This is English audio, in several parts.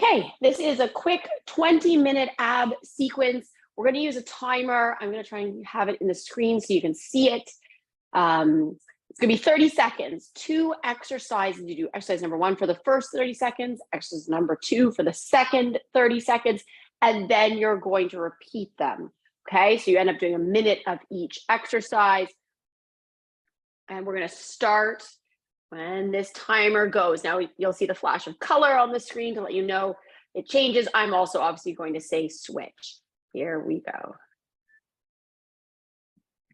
Okay, this is a quick 20-minute ab sequence. We're going to use a timer. I'm going to try and have it in the screen so you can see it. It's going to be 30 seconds. Two exercises. You do exercise number 1 for the first 30 seconds, exercise number 2 for the second 30 seconds, and then you're going to repeat them. Okay, so you end up doing a minute of each exercise. And we're going to start when this timer goes. Now you'll see the flash of color on the screen to let you know it changes. I'm also obviously going to say switch. Here we go.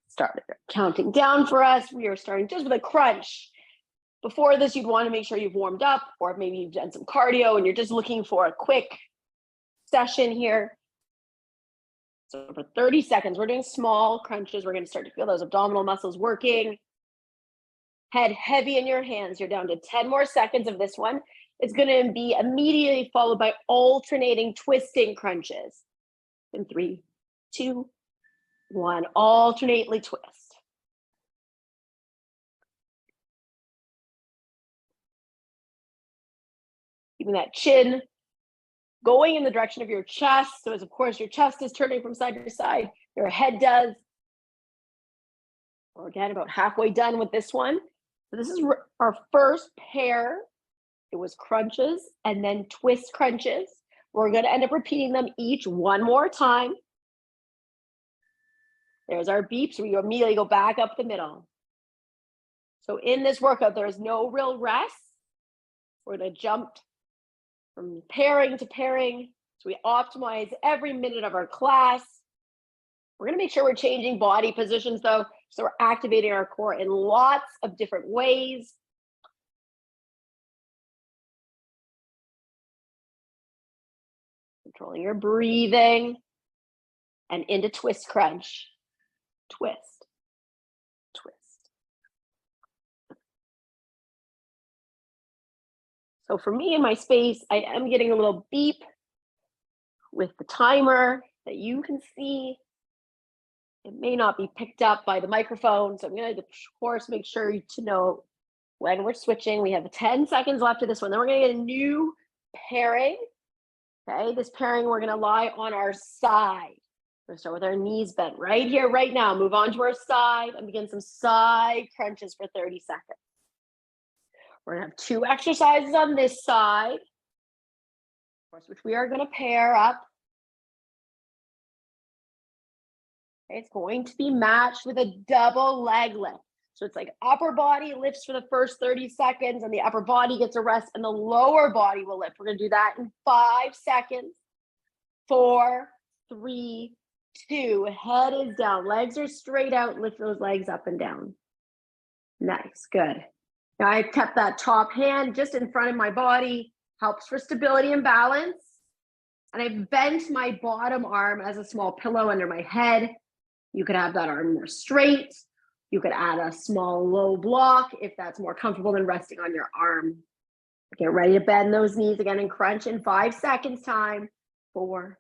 Started counting down for us. We are starting just with a crunch. Before this, you'd want to make sure you've warmed up, or maybe you've done some cardio and you're just looking for a quick session here. So for 30 seconds, we're doing small crunches. We're going to start to feel those abdominal muscles working. Head heavy in your hands. You're down to 10 more seconds of this one. It's going to be immediately followed by alternating twisting crunches. In 3, 2, 1, alternately twist. Keeping that chin going in the direction of your chest. So as of course your chest is turning from side to side, your head does. We're again about halfway done with this one. So this is our first pair. It was crunches and then twist crunches. We're going to end up repeating them each one more time. There's our beeps. We immediately go back up the middle. So in this workout, there is no real rest. We're going to jump from pairing to pairing. So we optimize every minute of our class. We're going to make sure we're changing body positions though. So we're activating our core in lots of different ways. Controlling your breathing and into twist crunch. Twist, twist. So for me in my space, I am getting a little beep with the timer that you can see. It may not be picked up by the microphone, so I'm going to, of course, make sure to know when we're switching. We have 10 seconds left of this one. Then we're going to get a new pairing. Okay, this pairing, we're going to lie on our side. We're going to start with our knees bent right here, right now. Move on to our side and begin some side crunches for 30 seconds. We're going to have 2 exercises on this side, of course, which we are going to pair up. It's going to be matched with a double leg lift. So it's like upper body lifts for the first 30 seconds and the upper body gets a rest and the lower body will lift. We're going to do that in 5 seconds. 4, 3, 2. Head is down. Legs are straight out. Lift those legs up and down. Nice. Good. Now I've kept that top hand just in front of my body. Helps for stability and balance. And I've bent my bottom arm as a small pillow under my head. You could have that arm more straight. You could add a small low block if that's more comfortable than resting on your arm. Get ready to bend those knees again and crunch in 5 seconds time. 4,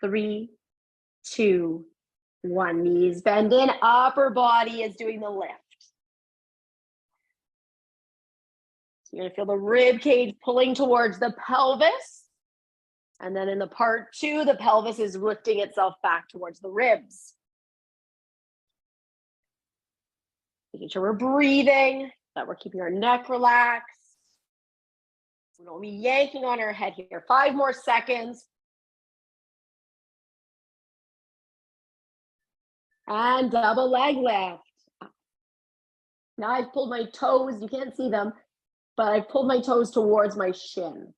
3, 2, 1. Knees bend in. Upper body is doing the lift. So you're going to feel the rib cage pulling towards the pelvis. And then in the part 2, the pelvis is lifting itself back towards the ribs. Making sure we're breathing, that we're keeping our neck relaxed. We don't be yanking on our head here. 5 more seconds. And double leg lift. Now I've pulled my toes, you can't see them, but I've pulled my toes towards my shin.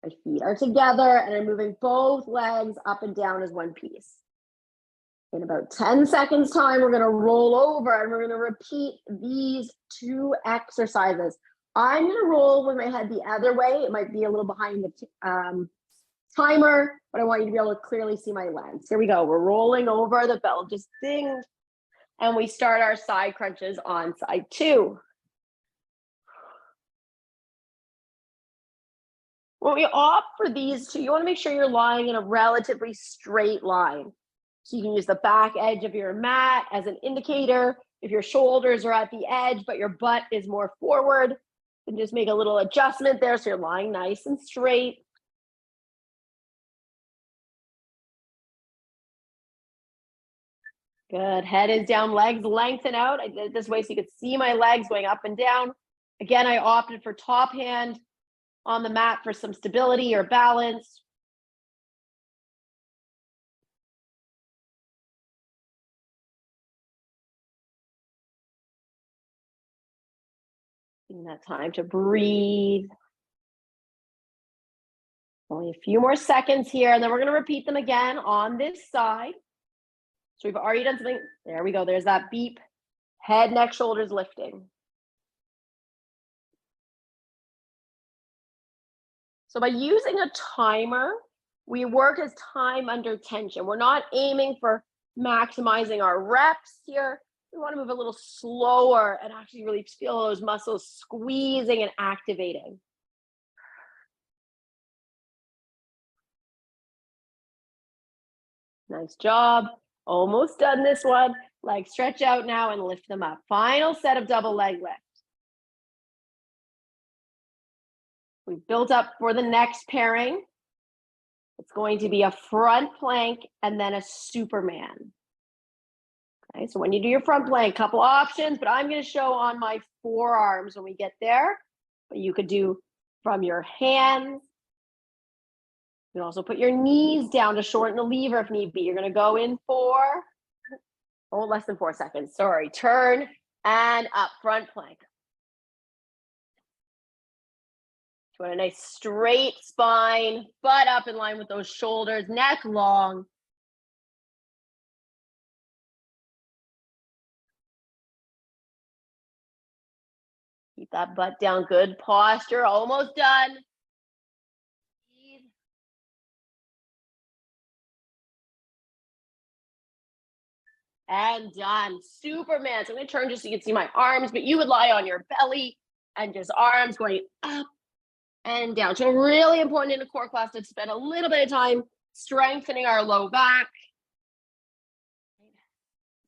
My feet are together and I'm moving both legs up and down as one piece. In about 10 seconds time, we're going to roll over and we're going to repeat these 2 exercises. I'm going to roll with my head the other way. It might be a little behind the timer, but I want you to be able to clearly see my lens. Here we go. We're rolling over, the bell just dinged, and we start our side crunches on side 2. When we opt for these 2, you want to make sure you're lying in a relatively straight line. So you can use the back edge of your mat as an indicator. If your shoulders are at the edge, but your butt is more forward, then just make a little adjustment there so you're lying nice and straight. Good. Head is down, legs lengthen out. I did it this way so you could see my legs going up and down. Again, I opted for top hand on the mat for some stability or balance. Taking that time to breathe. Only a few more seconds here, and then we're going to repeat them again on this side. So we've already done something. There we go. There's that beep. Head, neck, shoulders lifting. So by using a timer, we work as time under tension. We're not aiming for maximizing our reps here. We want to move a little slower and actually really feel those muscles squeezing and activating. Nice job. Almost done this one. Legs stretch out now and lift them up. Final set of double leg lifts. We've built up for the next pairing. It's going to be a front plank and then a Superman. Okay, so when you do your front plank, couple options, but I'm going to show on my forearms when we get there. But you could do from your hands. You can also put your knees down to shorten the lever if need be. You're going to go in less than 4 seconds. Sorry. Turn and up, front plank. You want a nice straight spine, butt up in line with those shoulders, neck long. Keep that butt down, good posture, almost done. And done. Superman. So I'm going to turn just so you can see my arms, but you would lie on your belly and just arms going up and down. So really important in a core class to spend a little bit of time strengthening our low back.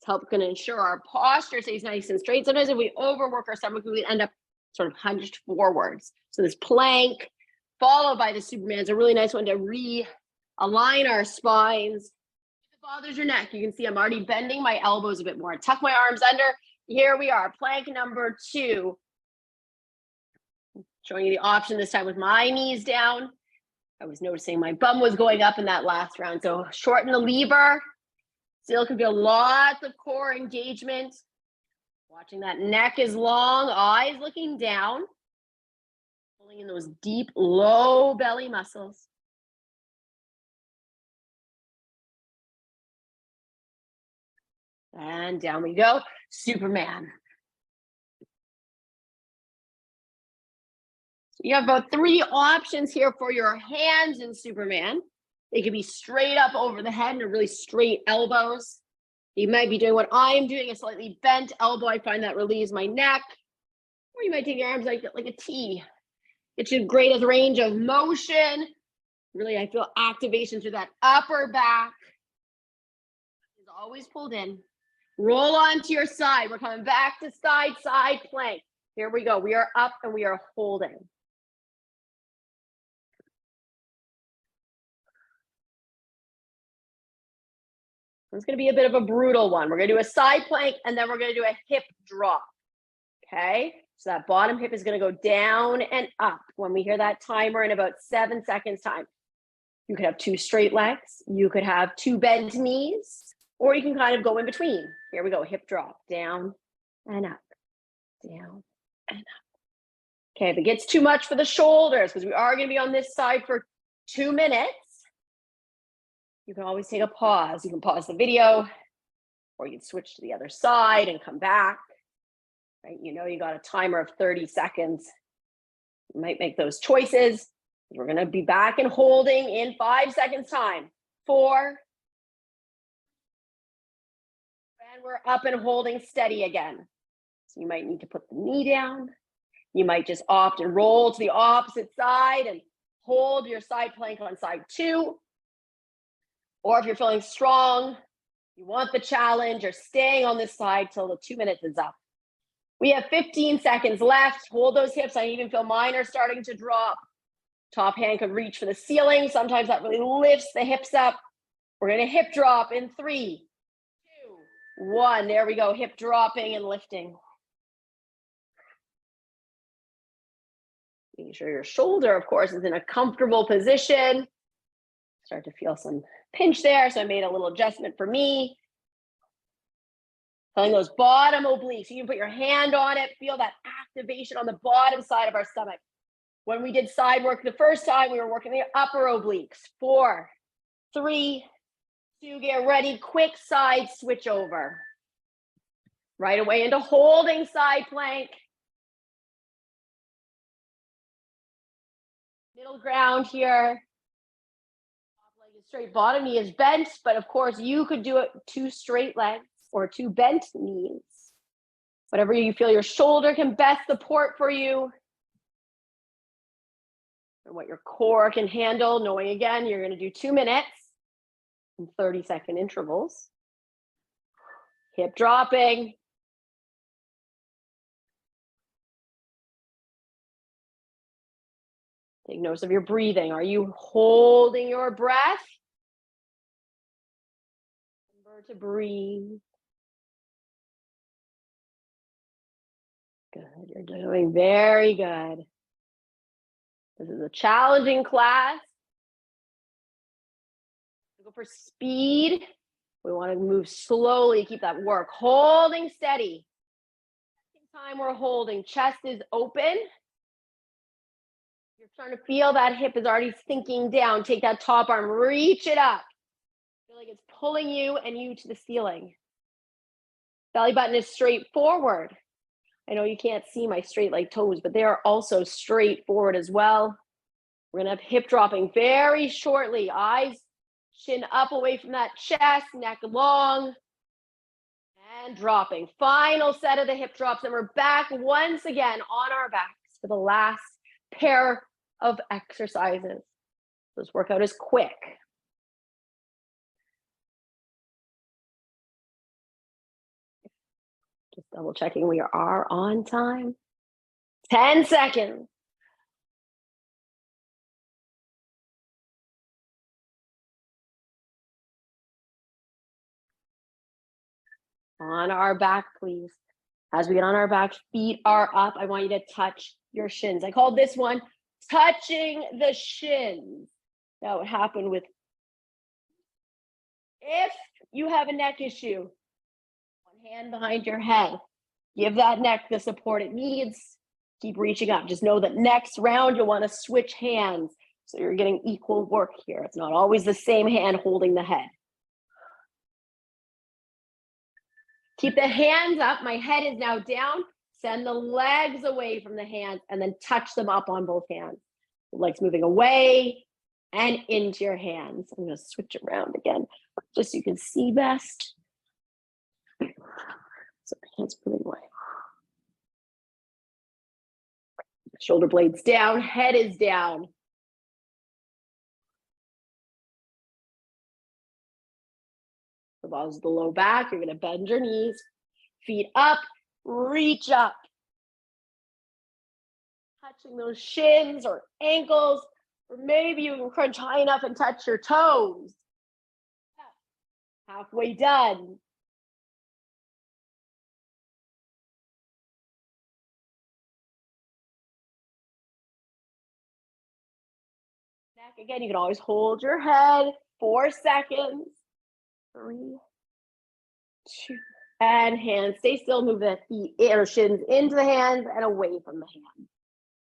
It's going to ensure our posture stays nice and straight. Sometimes if we overwork our stomach, we end up sort of hunched forwards. So this plank followed by the Superman is a really nice one to realign our spines. If it bothers your neck, you can see I'm already bending my elbows a bit more. Tuck my arms under. Here we are, plank number 2. Showing you the option this time with my knees down. I was noticing my bum was going up in that last round. So shorten the lever. Still can feel lots of core engagement. Watching that neck is long, eyes looking down. Pulling in those deep, low belly muscles. And down we go, Superman. So you have about 3 options here for your hands in Superman. They can be straight up over the head and really straight elbows. You might be doing what I'm doing, a slightly bent elbow. I find that relieves my neck. Or you might take your arms like a T. It's great as a range of motion. Really, I feel activation through that upper back. Is always pulled in. Roll onto your side. We're coming back to side plank. Here we go. We are up and we are holding. It's going to be a bit of a brutal one. We're going to do a side plank and then we're going to do a hip drop. Okay, so that bottom hip is going to go down and up when we hear that timer in about 7 seconds time. You could have 2 straight legs. You could have 2 bent knees, or you can kind of go in between. Here we go, hip drop, down and up, down and up. Okay, if it gets too much for the shoulders, because we are going to be on this side for 2 minutes, you can always take a pause. You can pause the video, or you can switch to the other side and come back. Right? You know you got a timer of 30 seconds. You might make those choices. We're going to be back and holding in 5 seconds time. 4. And we're up and holding steady again. So you might need to put the knee down. You might just opt and roll to the opposite side and hold your side plank on side 2. Or if you're feeling strong, you want the challenge, you're staying on this side till the 2 minutes is up. We have 15 seconds left. Hold those hips. I even feel mine are starting to drop. Top hand could reach for the ceiling. Sometimes that really lifts the hips up. We're going to hip drop in 3, 1. There we go. Hip dropping and lifting. Making sure your shoulder, of course, is in a comfortable position. Start to feel some pinch there. So I made a little adjustment for me. Feeling those bottom obliques. You can put your hand on it. Feel that activation on the bottom side of our stomach. When we did side work the first time, we were working the upper obliques. 4, 3, 2, get ready. Quick side switch over. Right away into holding side plank. Middle ground here. Top leg is straight, bottom knee is bent, but of course you could do it 2 straight legs or 2 bent knees. Whatever you feel your shoulder can best support for you. And what your core can handle, knowing again, you're going to do 2 minutes in 30-second intervals. Hip dropping. Take notice of your breathing. Are you holding your breath? Remember to breathe. Good. You're doing very good. This is a challenging class. Go for speed. We want to move slowly, keep that work. Holding steady. Second time we're holding, chest is open. You're starting to feel that hip is already sinking down. Take that top arm, reach it up. Feel like it's pulling you and you to the ceiling. Belly button is straight forward. I know you can't see my straight leg toes, but they are also straight forward as well. We're going to have hip dropping very shortly. Eyes, chin up away from that chest, neck long, and dropping. Final set of the hip drops, and we're back once again on our backs for the last pair of exercises. This workout is quick. Just double checking we are on time. 10 seconds. On our back, please. As we get on our back, feet are up. I want you to touch your shins. I called this one touching the shins. That would happen with, if you have a neck issue, one hand behind your head. Give that neck the support it needs. Keep reaching up. Just know that next round, you'll want to switch hands. So you're getting equal work here. It's not always the same hand holding the head. Keep the hands up. My head is now down. Send the legs away from the hands and then touch them up on both hands. The legs moving away and into your hands. I'm going to switch around again just so you can see best. So hands moving away. Shoulder blades down, head is down. The balls of the low back, you're going to bend your knees, feet up, reach up. Touching those shins or ankles, or maybe you can crunch high enough and touch your toes. Halfway done. Neck again, you can always hold your head. 4 seconds. 3, 2, and hands. Stay still. Move the feet or shins into the hands and away from the hands.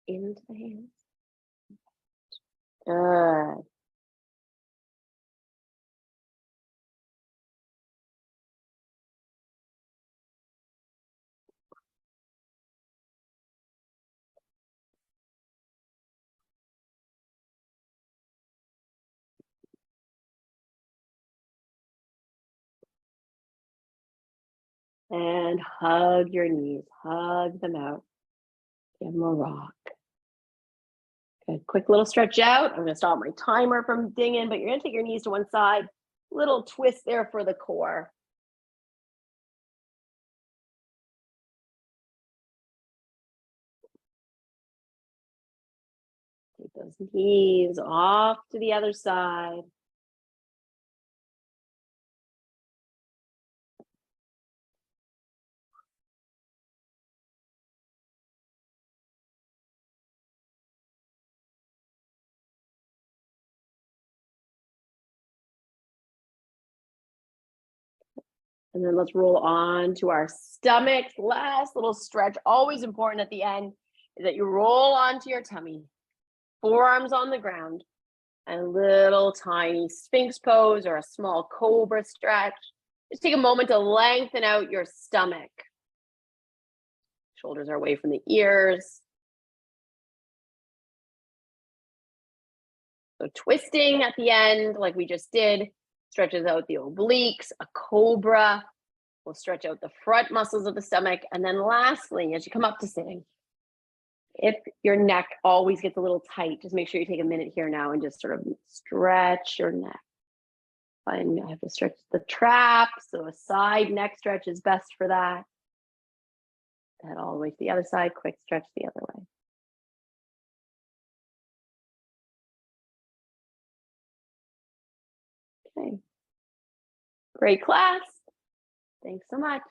Into the hands. Good. And hug your knees. Hug them out. Give them a rock. Good. Quick little stretch out. I'm going to stop my timer from dinging, but you're going to take your knees to one side. Little twist there for the core. Take those knees off to the other side. And then let's roll on to our stomachs. Last little stretch, always important at the end, is that you roll onto your tummy, forearms on the ground, and a little tiny Sphinx pose or a small cobra stretch. Just take a moment to lengthen out your stomach. Shoulders are away from the ears. So twisting at the end, like we just did, stretches out the obliques. A cobra will stretch out the front muscles of the stomach. And then lastly, as you come up to sitting, if your neck always gets a little tight, just make sure you take a minute here now and just sort of stretch your neck. And I have to stretch the trap, so a side neck stretch is best for that. Head all the way to the other side, quick stretch the other way. Okay. Great class. Thanks so much.